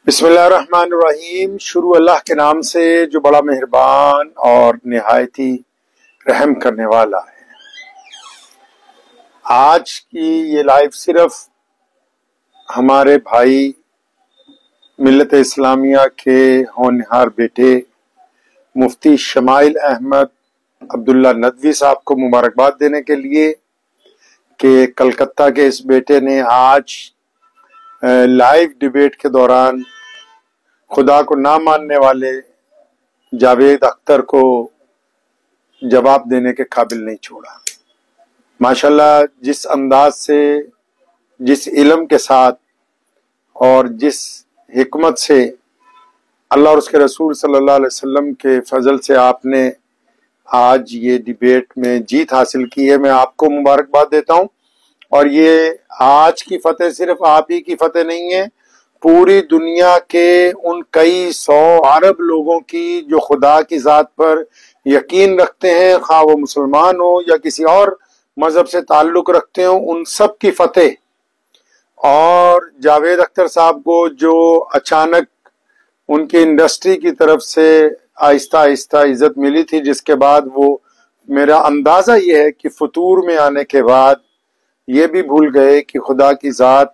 बिस्मिल्लाहिर्रहमानिर्रहीम। शुरू अल्लाह के नाम से जो बड़ा मेहरबान और निहायती रहम करने वाला है। आज की ये लाइव सिर्फ हमारे भाई मिल्लत इस्लामिया के होनहार बेटे मुफ्ती शमाइल अहमद अब्दुल्ला नदवी साहब को मुबारकबाद देने के लिए कि कलकत्ता के इस बेटे ने आज लाइव डिबेट के दौरान खुदा को ना मानने वाले जावेद अख्तर को जवाब देने के काबिल नहीं छोड़ा। माशाल्लाह, जिस अंदाज से, जिस इल्म के साथ और जिस हिकमत से अल्लाह और उसके रसूल सल्लल्लाहु अलैहि वसल्लम के फजल से आपने आज ये डिबेट में जीत हासिल की है, मैं आपको मुबारकबाद देता हूँ। और ये आज की फतेह सिर्फ आप ही की फतेह नहीं है, पूरी दुनिया के उन कई सौ अरब लोगों की जो खुदा की जात पर यकीन रखते हैं, खा वो मुसलमान हो या किसी और मजहब से ताल्लुक रखते हो, उन सब की फतेह। और जावेद अख्तर साहब को जो अचानक उनकी इंडस्ट्री की तरफ से आहिस्ता आहिस्ता इज्जत मिली थी, जिसके बाद वो, मेरा अंदाजा ये है कि फतूर में आने के बाद ये भी भूल गए कि खुदा की जात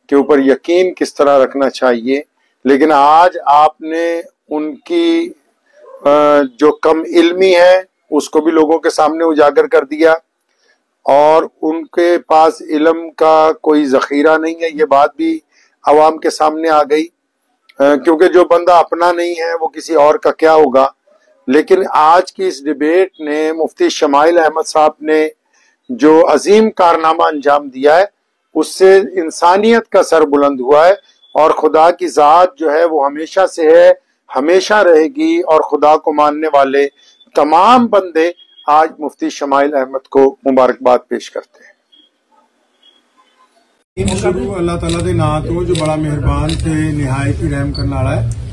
के ऊपर यकीन किस तरह रखना चाहिए। लेकिन आज आपने उनकी जो कम इल्मी है उसको भी लोगों के सामने उजागर कर दिया और उनके पास इल्म का कोई जखीरा नहीं है, ये बात भी आवाम के सामने आ गई। क्योंकि जो बंदा अपना नहीं है वो किसी और का क्या होगा। लेकिन आज की इस डिबेट ने मुफ्ती शमाइल अहमद साहब ने जो अजीम कारनामा अंजाम दिया है, उससे इंसानियत का सर बुलंद हुआ है। और खुदा की जात जो है वो हमेशा से है, हमेशा रहेगी। और खुदा को मानने वाले तमाम बंदे आज मुफ्ती शमाइल अहमद को मुबारकबाद पेश करते हैं। शुरू अल्लाह ताला दे नाम तो जो बड़ा मेहरबान ते निहायत ही रहम करने वाला है।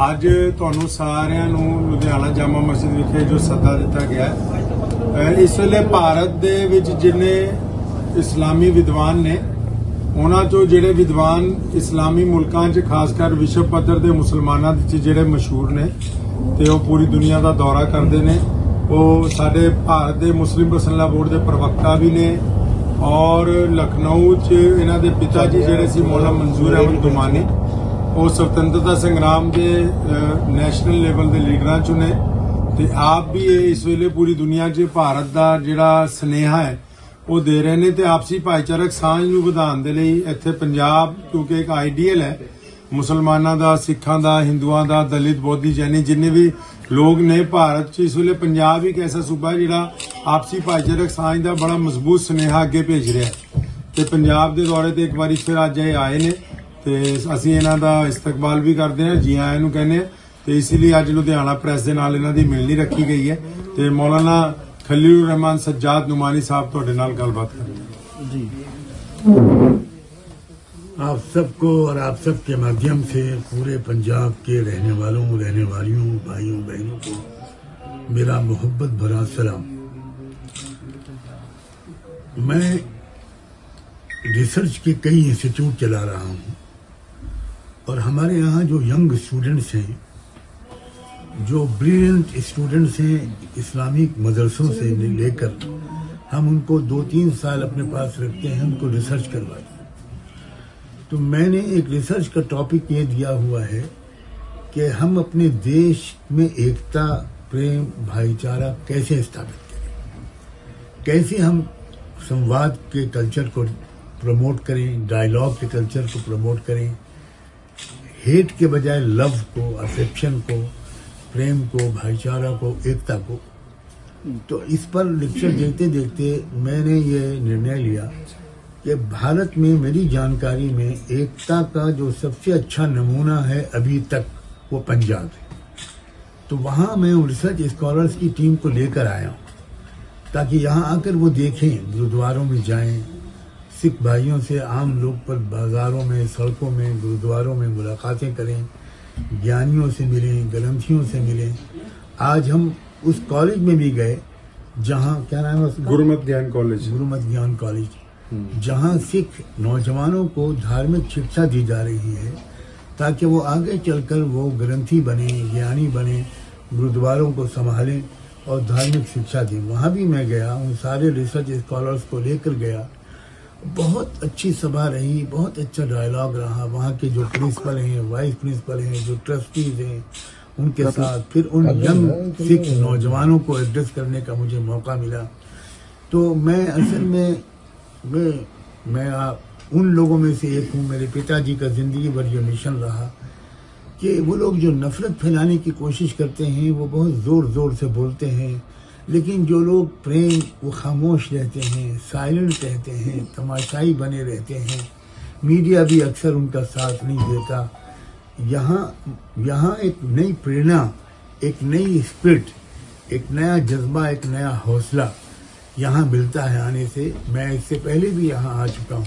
ਅੱਜ ਤੁਹਾਨੂੰ ਸਾਰਿਆਂ ਨੂੰ ਲੁਧਿਆਣਾ ਜਾਮਾ ਮਸਜਿਦ ਵਿਖੇ ਜੋ ਸੱਦਾ ਦਿੱਤਾ ਗਿਆ ਹੈ, ਇਸ ਵੇਲੇ ਭਾਰਤ ਦੇ ਵਿੱਚ ਜਿੰਨੇ ਇਸਲਾਮੀ ਵਿਦਵਾਨ ਨੇ, ਉਹਨਾਂ ਚੋਂ ਜਿਹੜੇ ਵਿਦਵਾਨ ਇਸਲਾਮੀ ਮੁਲਕਾਂ 'ਚ ਖਾਸ ਕਰ ਵਿਸ਼ਵ ਪੱਧਰ ਦੇ ਮੁਸਲਮਾਨਾਂ 'ਚ ਜਿਹੜੇ ਮਸ਼ਹੂਰ ਨੇ ਤੇ ਉਹ ਪੂਰੀ ਦੁਨੀਆ ਦਾ ਦੌਰਾ ਕਰਦੇ ਨੇ, ਉਹ ਸਾਡੇ ਭਾਰਤ ਦੇ ਮੁਸਲਿਮ ਪਰਸਨਲ ਬੋਰਡ ਦੇ ਪ੍ਰਵਕਤਾ ਵੀ ਨੇ। और लखनऊ च इन्हां दे पिता जी जिहड़े सी मौला मंजूर अहमद दुमानी, वो स्वतंत्रता संग्राम के नैशनल लेवल के लीडरां चों ने। ते आप भी इस वेले पूरी दुनिया च भारत का जिहड़ा स्नेहा है वो दे रहे ने। ते आपसी भाईचारक सांझ नूं वधाउण दे लई इत्थे पंजाब, क्योंकि एक आइडियल है मुसलमानां दा, सिखां दा, हिंदुआं दा, दलित, बौद्धी, जैनी जिन्ने भी लोग ने भारत च, इस वेले पंजाब एक ऐसा सूबा है जिहड़ा आपसी भाईचारक सांझ दा बड़ा मजबूत स्नेहा अगे भेज रहा है। ते पंजाब दे दौरे ते एक बारी फिर अज आए ने ते असीं इन्हां दा इस्तकबाल भी करदे हां, जी आयां नूं कहने। ते इसलिए अज लुधियाना प्रेस दे नाल इन्हां दी मिलनी रखी गई है। ते मौलाना खलीलुर रहमान सज्जाद नुमानी साहब तुहाडे नाल गलबात करेंगे। जी, आप सबको और आप सबके माध्यम से पूरे पंजाब के रहने वालों, रहने वालियों, भाइयों बहनों को मेरा मोहब्बत भरा सलाम। मैं रिसर्च के कई इंस्टीट्यूट चला रहा हूं और हमारे यहाँ जो यंग स्टूडेंट्स हैं, जो ब्रिलियंट स्टूडेंट्स हैं इस्लामिक मदरसों से लेकर, हम उनको 2-3 साल अपने पास रखते हैं, उनको रिसर्च करवाते हैं। तो मैंने एक रिसर्च का टॉपिक ये दिया हुआ है कि हम अपने देश में एकता, प्रेम, भाईचारा कैसे स्थापित करें, कैसे हम संवाद के कल्चर को प्रमोट करें, डायलॉग के कल्चर को प्रमोट करें, हेट के बजाय लव को, अफेक्शन को, प्रेम को, भाईचारा को, एकता को। तो इस पर लेक्चर देखते देखते मैंने ये निर्णय लिया कि भारत में मेरी जानकारी में एकता का जो सबसे अच्छा नमूना है अभी तक वो पंजाब है। तो वहाँ मैं रिसर्च स्कॉलर्स की टीम को लेकर आया हूँ ताकि यहाँ आकर वो देखें, गुरुद्वारों में जाएं, सिख भाइयों से, आम लोग पर बाजारों में, सड़कों में, गुरुद्वारों में मुलाकातें करें, ज्ञानियों से मिलें, ग्रंथियों से मिलें। आज हम उस कॉलेज में भी गए जहाँ, क्या नाम है उसका, गुरुमत ज्ञान कॉलेज, गुरुमत ज्ञान कॉलेज, जहाँ सिख नौजवानों को धार्मिक शिक्षा दी जा रही है ताकि वो आगे चलकर वो ग्रंथी बने, ज्ञानी बने, गुरुद्वारों को संभालें और धार्मिक शिक्षा दें। वहाँ भी मैं गया, उन सारे रिसर्च स्कॉलर्स को लेकर गया। बहुत अच्छी सभा रही, बहुत अच्छा डायलॉग रहा। वहाँ के जो प्रिंसिपल हैं, वाइस प्रिंसिपल हैं, जो ट्रस्टीज हैं, उनके साथ फिर उन यंग सिख नौजवानों को एड्रेस करने का मुझे मौका मिला। तो मैं असल में मैं उन लोगों में से एक हूँ। मेरे पिताजी का जिंदगी भर ये मिशन रहा कि वो लोग जो नफरत फैलाने की कोशिश करते हैं वो बहुत ज़ोर ज़ोर से बोलते हैं, लेकिन जो लोग प्रेम वो खामोश रहते हैं, साइलेंट रहते हैं, तमाशाई बने रहते हैं। मीडिया भी अक्सर उनका साथ नहीं देता। यहाँ एक नई प्रेरणा, एक नई स्पिरिट, एक नया जज्बा, एक नया हौसला यहाँ मिलता है आने से। मैं इससे पहले भी यहाँ आ चुका हूँ।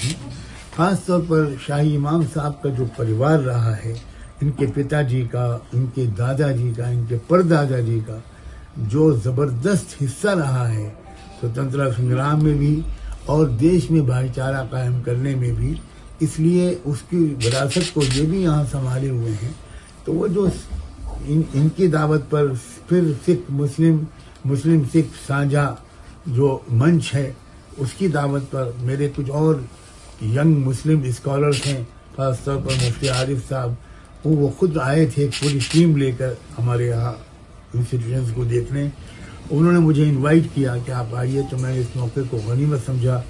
ख़ास तौर पर शाही इमाम साहब का जो परिवार रहा है, इनके पिताजी का, इनके दादाजी का, इनके परदादाजी का जो ज़बरदस्त हिस्सा रहा है स्वतंत्रता संग्राम में भी और देश में भाईचारा कायम करने में भी, इसलिए उसकी विरासत को ये भी यहाँ संभाले हुए हैं। तो वो जो इनकी दावत पर फिर सिख मुस्लिम सिख साझा जो मंच है, उसकी दावत पर मेरे कुछ और यंग मुस्लिम स्कॉलर्स हैं, खासतौर पर मुफ्ती आरिफ साहब, वो खुद आए थे पूरी टीम लेकर हमारे यहाँ इंस्टीट्यूशंस को देखने। उन्होंने मुझे इनवाइट किया कि आप आइए, तो मैंने इस मौके को गनीमत समझा।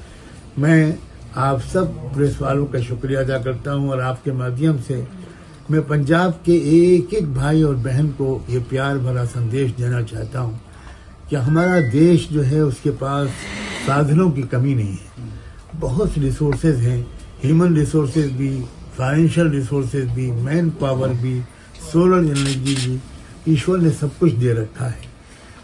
मैं आप सब प्रेस वालों का शुक्रिया अदा करता हूँ और आपके माध्यम से मैं पंजाब के एक एक भाई और बहन को ये प्यार भरा संदेश देना चाहता हूँ कि हमारा देश जो है उसके पास साधनों की कमी नहीं है। बहुत रिसोर्सेज हैं, ह्यूमन रिसोर्सेज भी, फाइनेंशियल रिसोर्सेज भी, मैन पावर भी, सोलर एनर्जी भी, ईश्वर ने सब कुछ दे रखा है।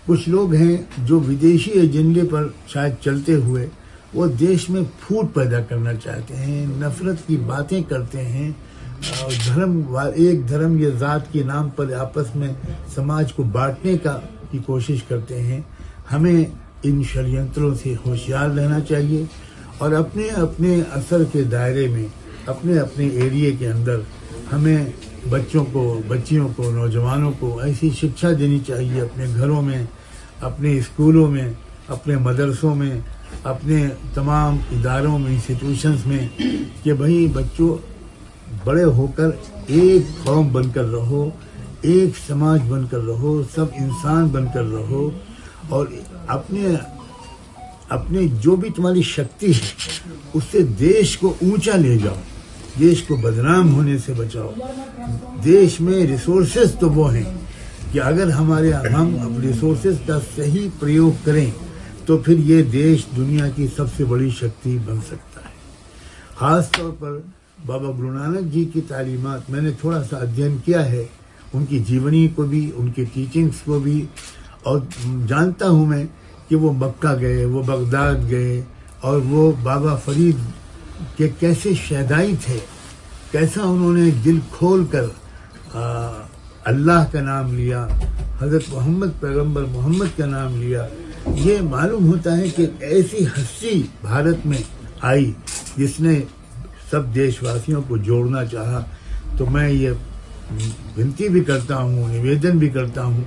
कुछ लोग हैं जो विदेशी एजेंडे पर शायद चलते हुए वो देश में फूट पैदा करना चाहते हैं, नफरत की बातें करते हैं, एक धर्म या जात के नाम पर आपस में समाज को बांटने की कोशिश करते हैं। हमें इन षड्यंत्रों से होशियार रहना चाहिए और अपने अपने असर के दायरे में, अपने अपने एरिया के अंदर हमें बच्चों को, बच्चियों को, नौजवानों को ऐसी शिक्षा देनी चाहिए अपने घरों में, अपने स्कूलों में, अपने मदरसों में, अपने तमाम इदारों में, इंस्टीट्यूशंस में, कि भाई बच्चों बड़े होकर एक कौम बनकर रहो, एक समाज बनकर रहो, सब इंसान बनकर रहो और अपने जो भी तुम्हारी शक्ति है उससे देश को ऊंचा ले जाओ, देश को बदनाम होने से बचाओ। देश में रिसोर्सेज तो वो हैं कि अगर हम रिसोर्सेज का सही प्रयोग करें तो फिर ये देश दुनिया की सबसे बड़ी शक्ति बन सकता है। खास तौर पर बाबा गुरु नानक जी की तालीमात मैंने थोड़ा सा अध्ययन किया है, उनकी जीवनी को भी, उनकी टीचिंग्स को भी, और जानता हूँ मैं कि वो मक्का गए, वो बगदाद गए और वो बाबा फरीद के कैसे शहदाई थे, कैसा उन्होंने दिल खोल कर अल्लाह का नाम लिया, हज़रत मोहम्मद पैगंबर मोहम्मद का नाम लिया। ये मालूम होता है कि ऐसी हस्ती भारत में आई जिसने सब देशवासियों को जोड़ना चाहा। तो मैं ये विनती भी करता हूँ, निवेदन भी करता हूँ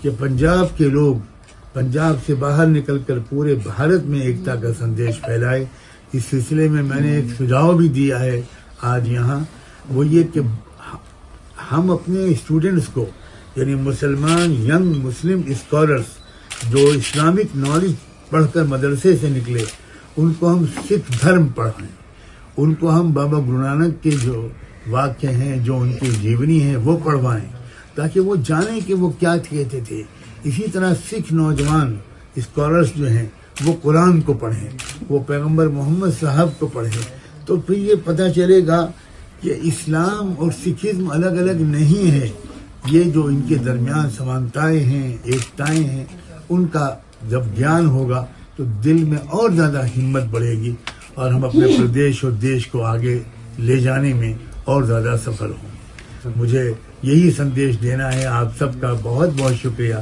कि पंजाब के लोग पंजाब से बाहर निकलकर पूरे भारत में एकता का संदेश फैलाए। इस सिलसिले में मैंने एक सुझाव भी दिया है आज यहाँ, वो ये कि हम अपने स्टूडेंट्स को, यानी मुसलमान यंग मुस्लिम स्कॉलर्स जो इस्लामिक नॉलेज पढ़कर मदरसे से निकले, उनको हम सिख धर्म पढ़ाएं, उनको हम बाबा गुरु नानक के जो वाक्य हैं, जो उनकी जीवनी है, वो पढ़वाएं ताकि वो जानें कि वो क्या कहते थे। इसी तरह सिख नौजवान स्कॉलर्स जो हैं वो कुरान को पढ़ें, वो पैगंबर मोहम्मद साहब को पढ़ें, तो फिर ये पता चलेगा कि इस्लाम और सिखिज्म अलग अलग नहीं है। ये जो इनके दरमियान समानताएं हैं, एकताएं हैं, उनका जब ज्ञान होगा तो दिल में और ज़्यादा हिम्मत बढ़ेगी और हम अपने प्रदेश और देश को आगे ले जाने में और ज़्यादा सफल होंगे। मुझे यही संदेश देना है। आप सबका बहुत बहुत शुक्रिया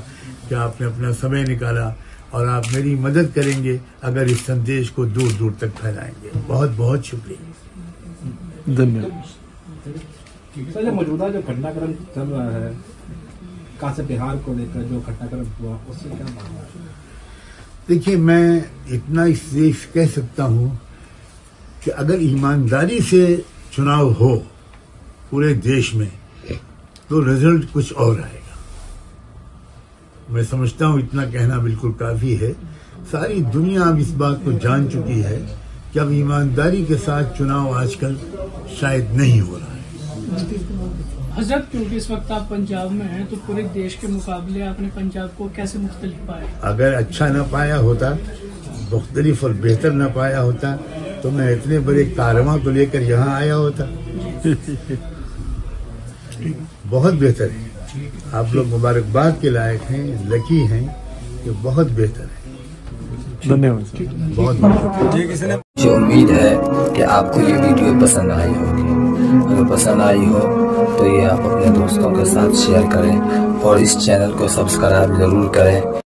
कि आपने अपना समय निकाला और आप मेरी मदद करेंगे अगर इस संदेश को दूर दूर तक फैलाएंगे। बहुत बहुत शुक्रिया। धन्यवाद। सर, जो मौजूदा जो घटनाक्रम चल रहा है कासिम बिहार को लेकर, जो घटनाक्रम हुआ उससे क्या मानना है? देखिए, मैं इतना इससे कह सकता हूं कि अगर ईमानदारी से चुनाव हो पूरे देश में तो रिजल्ट कुछ और आएगा। मैं समझता हूं इतना कहना बिल्कुल काफी है। सारी दुनिया अब इस बात को जान चुकी है कि अब ईमानदारी के साथ चुनाव आजकल शायद नहीं हो रहा है। हजरत, क्योंकि इस वक्त आप पंजाब में हैं, तो पूरे देश के मुकाबले आपने पंजाब को कैसे मुख्तलिफ पाया? अगर अच्छा न पाया होता, मुख्तलिफ और बेहतर न पाया होता, तो मैं इतने बड़े कारवां को लेकर यहाँ आया होता। बहुत बेहतर है। आप लोग मुबारकबाद के लायक हैं, लकी हैं कि बहुत बेहतर है। धन्यवाद। बहुत मुझे उम्मीद है कि आपको ये वीडियो पसंद आई होगी। अगर पसंद आई हो तो ये आप अपने दोस्तों के साथ शेयर करें और इस चैनल को सब्सक्राइब जरूर करें।